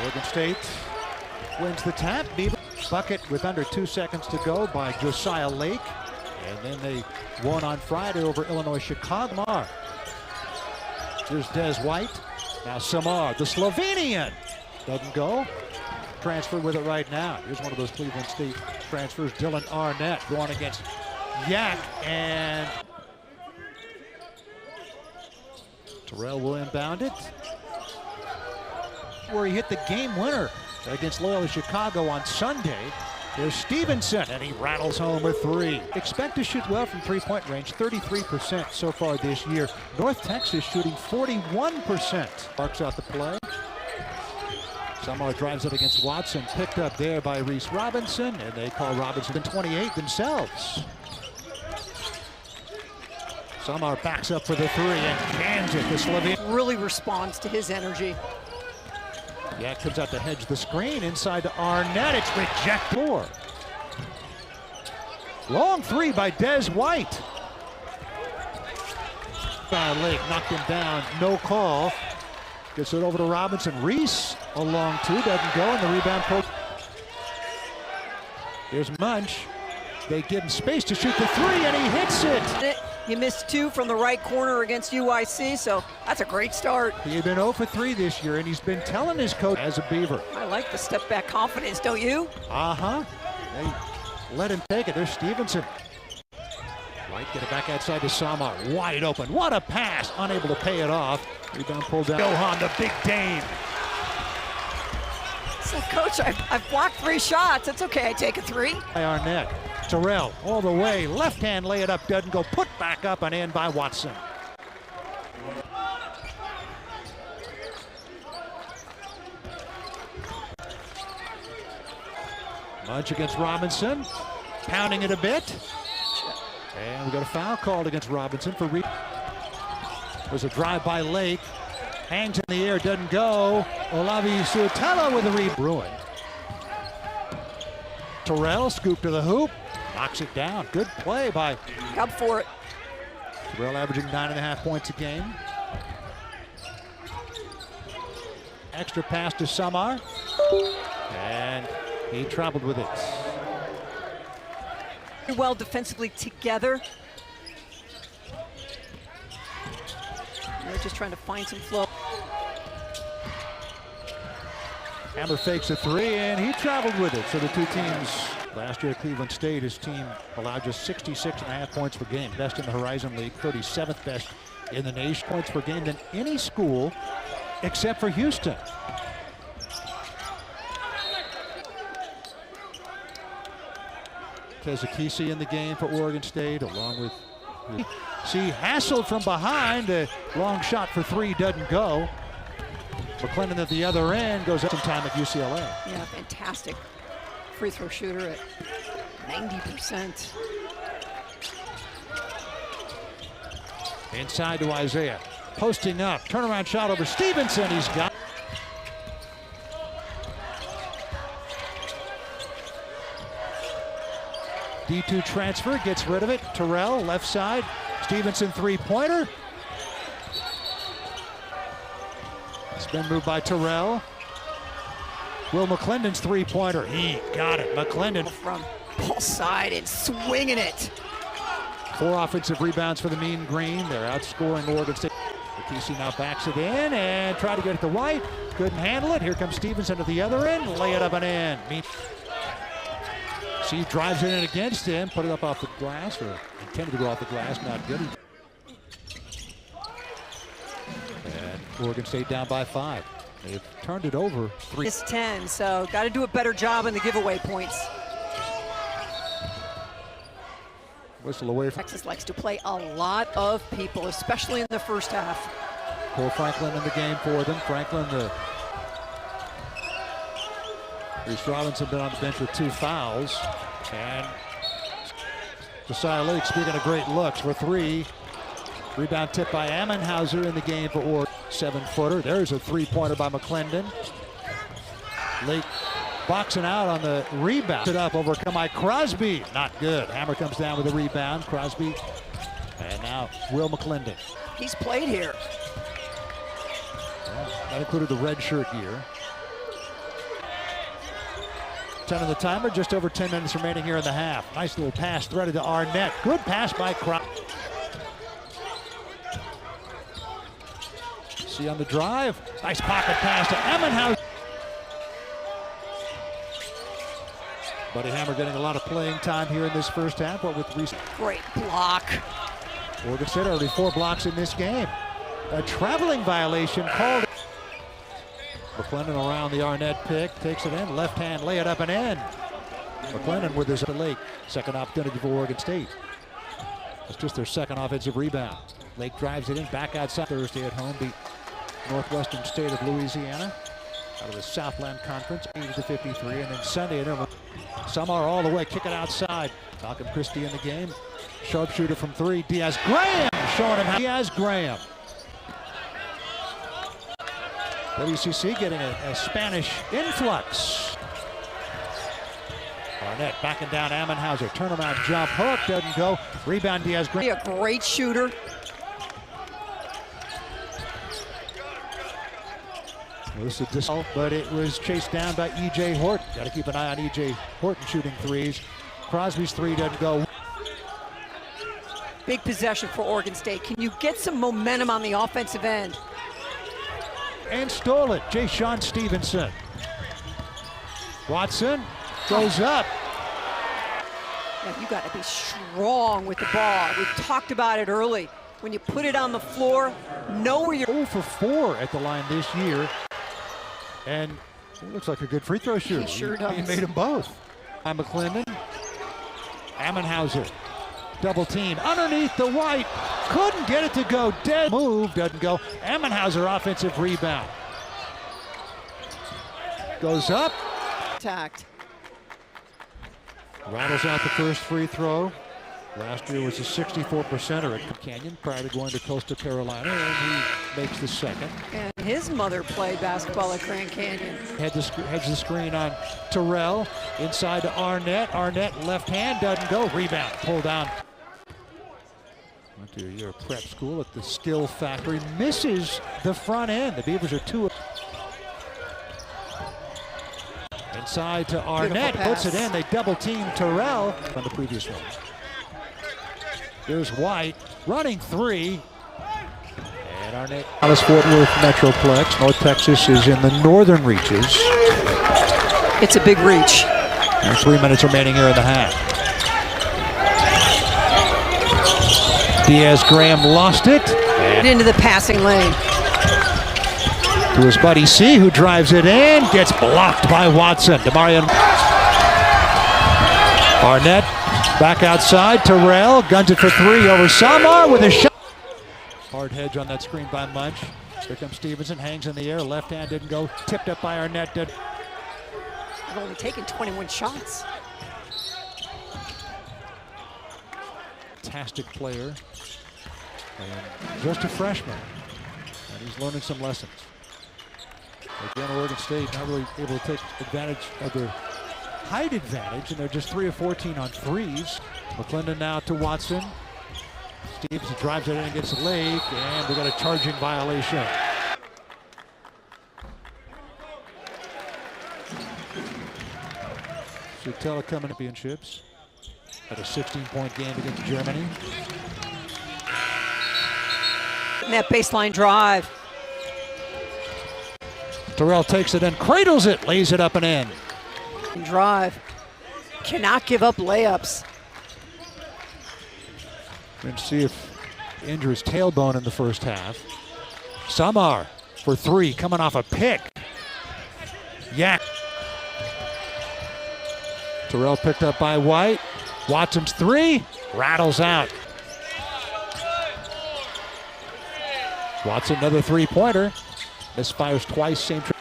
Oregon State wins the tap. Beaver bucket with under 2 seconds to go by Josiah Lake. And then they won on Friday over Illinois Chicago. Here's Des White. Now Samar, the Slovenian. Doesn't go. Transfer with it right now. Here's one of those Cleveland State transfers, Dylan Arnett, going against Yak. And Terrell will inbound it, where he hit the game winner against Loyola Chicago on Sunday. There's Stevenson, and he rattles home a three. Expect to shoot well from three-point range, 33% so far this year. North Texas shooting 41%. Marks out the play. Samar drives it against Watson, picked up there by Reese Robinson, and they call Robinson 28 themselves. Samar backs up for the three and cans it. The Slovenian really responds to his energy. Yeah, it comes out to hedge the screen inside to Arnett. It's rejected. Long three by Des White. Lake knocked him down. No call. Gets it over to Robinson. Reese a long two. Doesn't go. And the rebound pulled. Here's Munch. They give him space to shoot the three, and he hits it. He missed two from the right corner against UIC, so that's a great start. He had been 0 for 3 this year, and he's been telling his coach as a Beaver. I like the step-back confidence, don't you? Uh-huh. They let him take it. There's Stevenson. White get it back outside to Samar. Wide open. What a pass. Unable to pay it off. Rebound pulled down. Johan, the big Dane. So, Coach, I've blocked 3 shots. It's okay. I take a 3. By Arnett. Terrell all the way. Left hand lay it up. Doesn't go. Put back up and in by Watson. Munch against Robinson. Pounding it a bit. And we got a foul called against Robinson for There's a drive by Lake. Hangs in the air, doesn't go. Olavi Sutala with the rebound. Bruin. Terrell scoop to the hoop. Knocks it down. Good play by. Up for it. Terrell averaging 9.5 points a game. Extra pass to Samar. And he traveled with it. Well defensively together. They're just trying to find some flow. Hammer fakes a three, and he traveled with it. So the two teams, last year at Cleveland State, his team allowed just 66.5 points per game. Best in the Horizon League, 37th best in the nation. Points per game than any school except for Houston. Kezakisi in the game for Oregon State, along with hassled from behind. A long shot for 3 doesn't go. McClendon at the other end goes up some time at UCLA. Yeah, fantastic free throw shooter at 90%. Inside to Isaiah. Posting up. Turnaround shot over Stevenson. He's got. D2 transfer, gets rid of it. Terrell, left side. Stevenson three-pointer. It's been moved by Terrell. Will McClendon's three-pointer. He got it. McClendon from ball side and swinging it. 4 offensive rebounds for the Mean Green. They're outscoring Oregon State. TC now backs it in and try to get it to White. Couldn't handle it. Here comes Stevenson at the other end. Lay it up and in. See, drives it in against him, put it up off the glass, or intended to go off the glass, not good. And Oregon State down by 5. They've turned it over 3. It's 10, so got to do a better job in the giveaway points. Whistle away from. Texas likes to play a lot of people, especially in the first half. Cole Franklin in the game for them. Franklin, Reese Robinson been on the bench with 2 fouls. And Josiah Lake, speaking of great looks, for 3. Rebound tip by Ammenhauser in the game for Oregon. 7-footer. There's a 3-pointer by McClendon. Lake boxing out on the rebound. It up, overcome by Crosby. Not good. Hammer comes down with a rebound. Crosby. And now Will McClendon. He's played here. Yeah, that included the red shirt year. 10 on the timer, just over 10 minutes remaining here in the half. Nice little pass threaded to Arnett. Good pass by Crop. See on the drive. Nice pocket pass to Emmenhauser. Buddy Hammer getting a lot of playing time here in this first half, but with recent. Great block. Oregon State already 4 blocks in this game. A traveling violation called. McClendon around the Arnett pick, takes it in, left hand, lay it up and in. McClendon with his Lake. Second opportunity for Oregon State. It's just their second offensive rebound. Lake drives it in, back outside. Thursday at home, beat Northwestern State of Louisiana out of the Southland Conference, 80-53. And then Sunday, Samar all the way, kick it outside. Malcolm Christie in the game. Sharpshooter from 3, Diaz Graham showing him how. Diaz Graham. WCC getting a Spanish influx. Arnett backing down Emmenhauser. Turnaround jump hook, doesn't go. Rebound Diaz Graham. A great shooter. But it was chased down by E.J. Horton. Got to keep an eye on E.J. Horton shooting threes. Crosby's 3 doesn't go. Big possession for Oregon State. Can you get some momentum on the offensive end? And stole it, Jay-Sean Stevenson. Watson goes up. Now you got to be strong with the ball. We've talked about it early. When you put it on the floor, know where you're. 0 for 4 at the line this year. And it looks like a good free throw shooter. He sure does. He made them both. McClendon. Emmenhauser. Double team underneath the white. Couldn't get it to go. Dead move, doesn't go. Emmenhauser offensive rebound. Goes up. Tact. Rattles out the first free throw. Last year was a 64%er at Canyon prior to going to Coastal Carolina, and he makes the second. And his mother played basketball at Grand Canyon. Heads the screen on Terrell. Inside to Arnett. Arnett left hand doesn't go. Rebound. Pull down. Went to a year of prep school at the Skill Factory. Misses the front end. The Beavers are 2. Inside to Arnett. Puts it in. They double team Terrell on the previous one. Here's White running 3. And Arnett. Dallas-Fort Worth Metroplex. North Texas is in the northern reaches. It's a big reach. There's 3 minutes remaining here in the half. Diaz Graham lost it. And into the passing lane. To his buddy C, who drives it in. Gets blocked by Watson. Demarion. Arnett back outside. Terrell guns it for 3 over Samar with a shot. Hard hedge on that screen by Munch. Here comes Stevenson. Hangs in the air. Left hand didn't go. Tipped up by Arnett. I've only taken 21 shots. Fantastic player. And just a freshman. And he's learning some lessons. Again, Oregon State not really able to take advantage of their height advantage, and they're just 3 of 14 on threes. McClendon now to Watson. Stevenson drives it in against Lake, and we got a charging violation. Sutella coming championships. Had a 16-point game against Germany. And that baseline drive. Terrell takes it and cradles it, lays it up and in. Drive. Cannot give up layups. We're going to see if he injures tailbone in the first half. Samar for 3, coming off a pick. Yak. Terrell picked up by White. Watson's 3, rattles out. Watson, another 3-pointer. Misfires twice, same trip.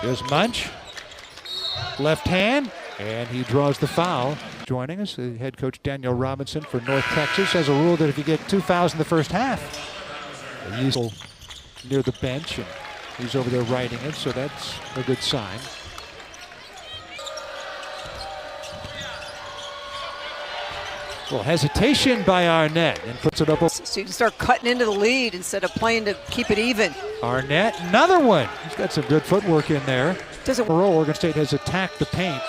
Here's Munch. Left hand, and he draws the foul. Joining us, the head coach Daniel Robinson for North Texas has a rule that if you get 2 fouls in the first half, he's near the bench, and he's over there writing it, so that's a good sign. A little hesitation by Arnett, and puts it up. So you can start cutting into the lead instead of playing to keep it even. Arnett, another one. He's got some good footwork in there. Doesn't In a row, Oregon State has attacked the paint,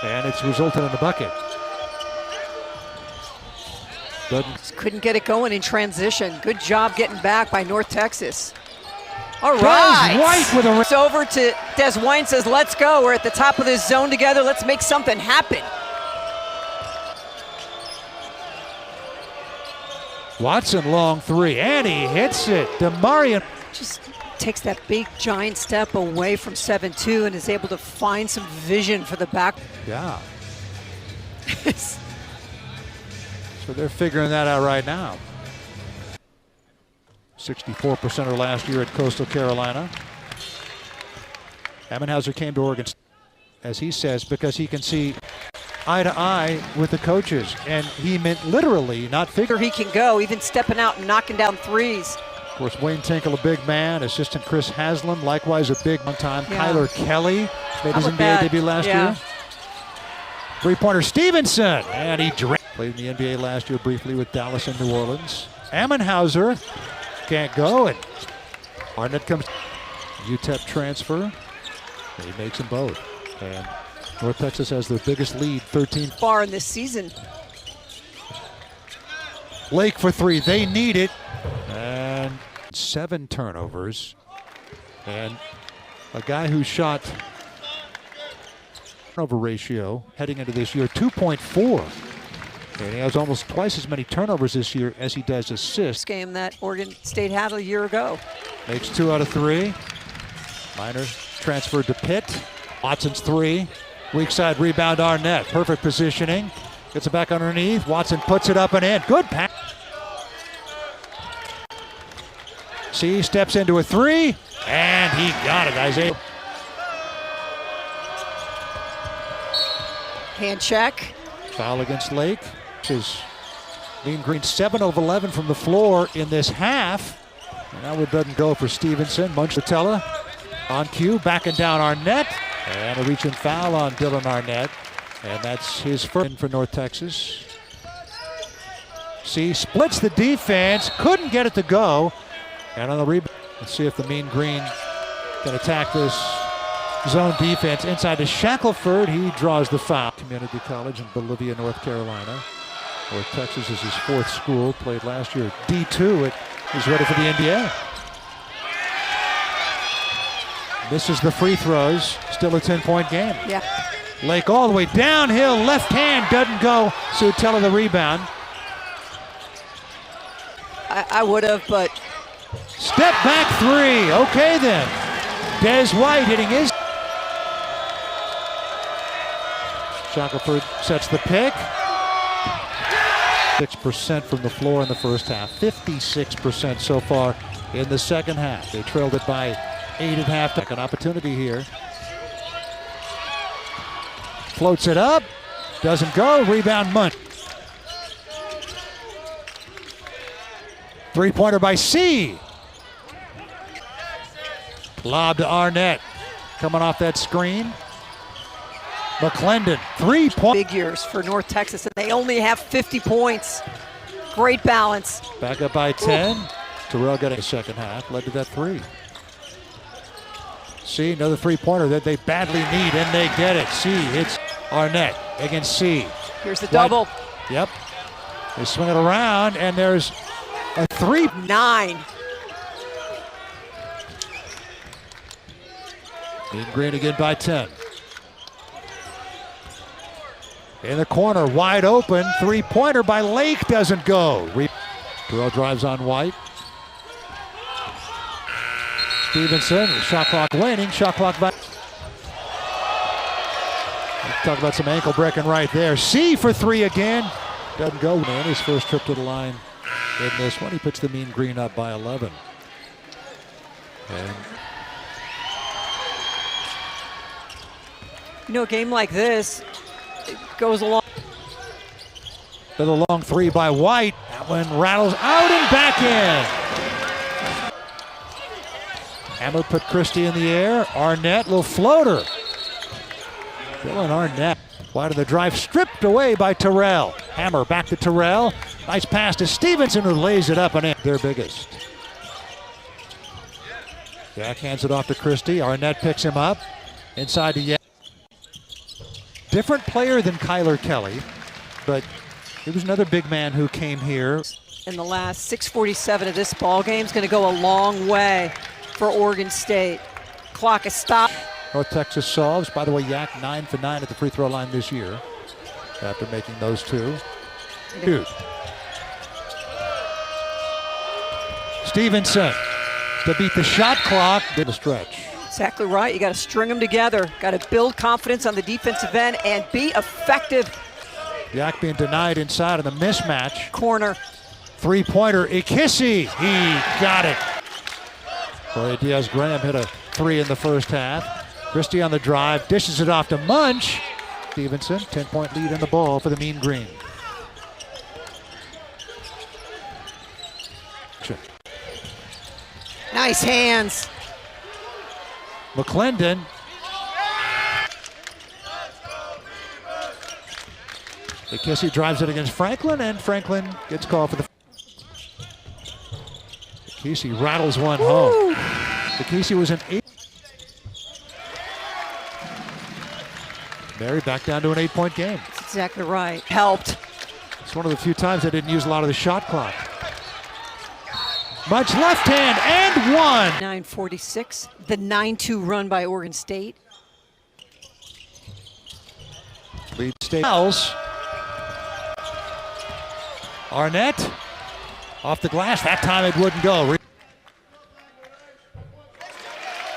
and it's resulted in a bucket. couldn't get it going in transition. Good job getting back by North Texas. All right. Des White with a... It's over to Des White, says, let's go. We're at the top of this zone together. Let's make something happen. Watson long three, and he hits it. DeMarion Just takes that big giant step away from 7-2 and is able to find some vision for the back. Yeah. So they're figuring that out right now. 64% last year at Coastal Carolina. Ammenhauser came to Oregon, as he says, because he can see eye to eye with the coaches. And he meant literally, not figure. He can go, even stepping out and knocking down threes. Of course, Wayne Tinkle, a big man. Assistant Chris Haslam, likewise a big one time. Yeah. Kyler Kelly made his How NBA about that? debut last Yeah. year. Three-pointer Stevenson, and he played in the NBA last year briefly with Dallas and New Orleans. Ammenhauser can't go, and Arnett comes. UTEP transfer. He makes them both. And North Texas has their biggest lead, 13. Far in this season. Lake for three. They need it. And 7 turnovers. And a guy who shot turnover ratio heading into this year, 2.4. And he has almost twice as many turnovers this year as he does assists. Game that Oregon State had a year ago. Makes 2 out of 3. Minor transferred to Pitt. Watson's 3. Weak side rebound, Arnett. Perfect positioning. Gets it back underneath. Watson puts it up and in. Good pass. See, steps into a 3. And he got it, Isaiah. Hand check. Foul against Lake. Is Mean Green 7 of 11 from the floor in this half. And that one doesn't go for Stevenson. Munchatella on cue, backing down Arnett. And a reach and foul on Dylan Arnett. And that's his first for North Texas. See, splits the defense, couldn't get it to go. And on the rebound, let's see if the Mean Green can attack this zone defense. Inside to Shackelford, he draws the foul. Community College in Bolivia, North Carolina. North Texas is his 4th school, played last year at D2. He's ready for the NBA. Misses the free throws, still a 10-point game. Yeah. Lake all the way downhill, left hand doesn't go. Sutella the rebound. I would have, but Step back 3, okay then. Des White hitting his. Shackelford sets the pick. 6% from the floor in the first half. 56% so far in the second half. They trailed it by 8 at halftime. An opportunity here. Floats it up. Doesn't go. Rebound Munt. Three-pointer by C. Lob to Arnett. Coming off that screen. McClendon, 3-point. big years for North Texas, and they only have 50 points. Great balance. Back up by 10. Terrell got a second half, led to that 3. C, another three-pointer that they badly need, and they get it. C hits Arnett against C. Here's the double. Yep. They swing it around, and there's a 3. 9. Mean Green again by 10. In the corner, wide open. Three-pointer by Lake doesn't go. Terrell drives on White. Stevenson, shot clock waning. Shot clock back. Talk about some ankle breaking right there. C for 3 again. Doesn't go. Man, his first trip to the line in this one. He puts the Mean Green up by 11. And You know, a game like this, it goes along. to the long 3 by White. That one rattles out and back in. Hammer put Christie in the air. Arnett, little floater. Dylan Arnett. Wide of the drive, stripped away by Terrell. Hammer back to Terrell. Nice pass to Stevenson, who lays it up and in. Their biggest. Jack hands it off to Christie. Arnett picks him up. Inside to Yak. Different player than Kyler Kelly, but he was another big man who came here. In the last 6:47 of this ball game is going to go a long way for Oregon State. Clock is stopped. North Texas solves. By the way, Yak 9 for 9 at the free throw line this year after making those two. Dude. Stevenson to beat the shot clock. Did the stretch. Exactly right. You got to string them together. Got to build confidence on the defensive end and be effective. Yak being denied inside of the mismatch. Corner. Three-pointer, Ikisi. He got it. Corey Diaz-Graham hit a three in the first half. Christie on the drive, dishes it off to Munch. Stevenson, 10-point lead in the ball for the Mean Green. Nice hands. McClendon. Ikisi drives it against Franklin, and Franklin gets called for the. Ikisi rattles one home. Ikisi was an 8. Mary back down to an 8-point game. That's exactly right. Helped. It's one of the few times they didn't use a lot of the shot clock. Munch left hand and one. 9:46. The 9-2 run by Oregon State. Lead State. Fouls. Arnett off the glass. That time it wouldn't go.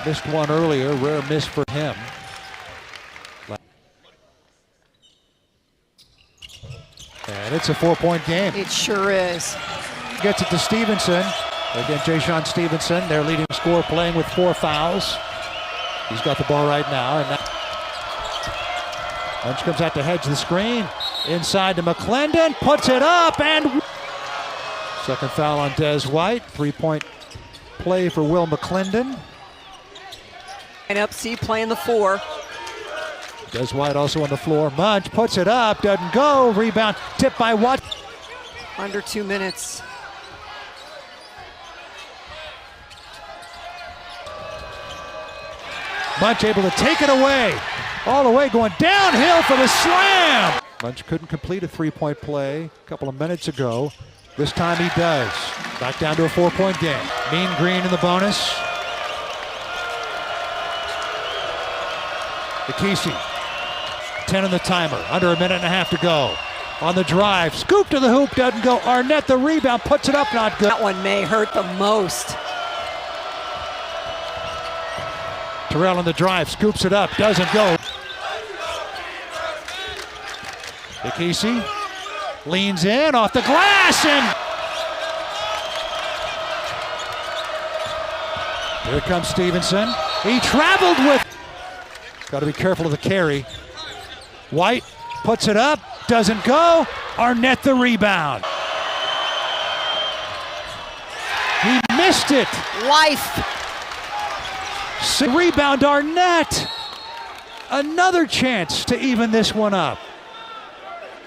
Missed one earlier. Rare miss for him. And it's a 4-point game. It sure is. Gets it to Stevenson. Again, Jayshon Stevenson, their leading scorer, playing with 4 fouls. He's got the ball right now. And Munch comes out to hedge the screen. Inside to McClendon, puts it up, and second foul on Des White. 3-point play for Will McClendon. And up, C playing the 4. Des White also on the floor. Munch puts it up, doesn't go. Rebound, tipped by Watt. Under 2 minutes. Munch able to take it away. All the way going downhill for the slam. Munch couldn't complete a 3-point play a couple of minutes ago. This time he does. Back down to a 4-point game. Mean Green in the bonus. Ikisi, 10 on the timer. Under a minute and a half to go. On the drive, scoop to the hoop, doesn't go. Arnett the rebound, puts it up, not good. That one may hurt the most. Terrell on the drive, scoops it up, doesn't go. Ikisi leans in off the glass, and here comes Stevenson. He traveled with. Got to be careful of the carry. White puts it up, doesn't go. Arnett the rebound. He missed it. Life. Rebound Arnett. Another chance to even this one up.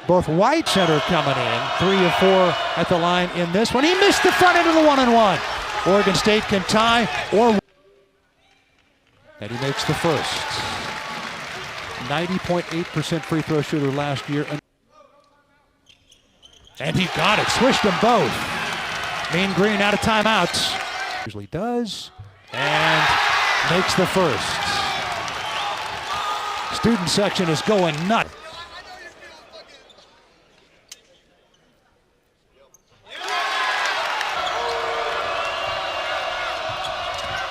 Both White center coming in. 3 of 4 at the line in this one. He missed the front end of the 1-and-1. Oregon State can tie or. And he makes the first. 90.8% free throw shooter last year. And he got it. Swished them both. Mean Green out of timeouts. Usually does. And makes the first. Student section is going nuts.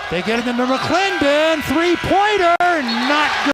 They get it into McClendon. 3-pointer. Not good.